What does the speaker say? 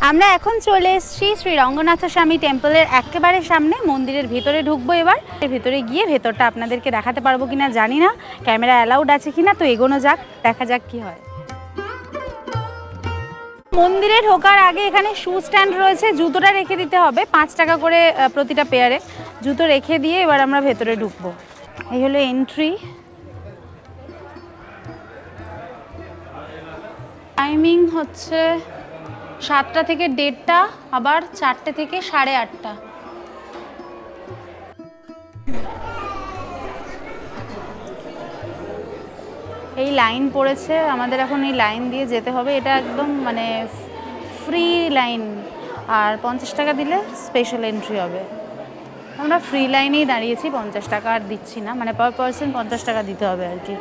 আমরা এখন চলে এসেছি শ্রী রঙ্গনাথ স্বামী টেম্পলের একেবারে সামনে। মন্দিরের ভেতরে ঢুকবো এবার। ভেতরে গিয়ে ভেতরটা আপনাদেরকে দেখাতে পারবো কিনা জানি না, ক্যামেরা অ্যালাউড আছে কিনা, তো এগোনো যাক, দেখা যাক কি হয়। মন্দিরে ঢোকার আগে এখানে শু স্ট্যান্ড রয়েছে, জুতোটা রেখে দিতে হবে, 5 টাকা করে প্রতিটা পেয়ারে। জুতো রেখে দিয়ে এবার আমরা ভেতরে ঢুকবো। এই হলো এন্ট্রি। টাইমিং হচ্ছে 7টা থেকে 1:30, আবার 4টে থেকে 8:30। এই লাইন পড়েছে, আমাদের এখন এই লাইন দিয়ে যেতে হবে। এটা একদম মানে ফ্রি লাইন, আর 50 টাকা দিলে স্পেশাল এন্ট্রি হবে। আমরা ফ্রি লাইনেই দাঁড়িয়েছি, 50 টাকা আর দিচ্ছি না, মানে পার পার্সন 50 টাকা দিতে হবে আর কি।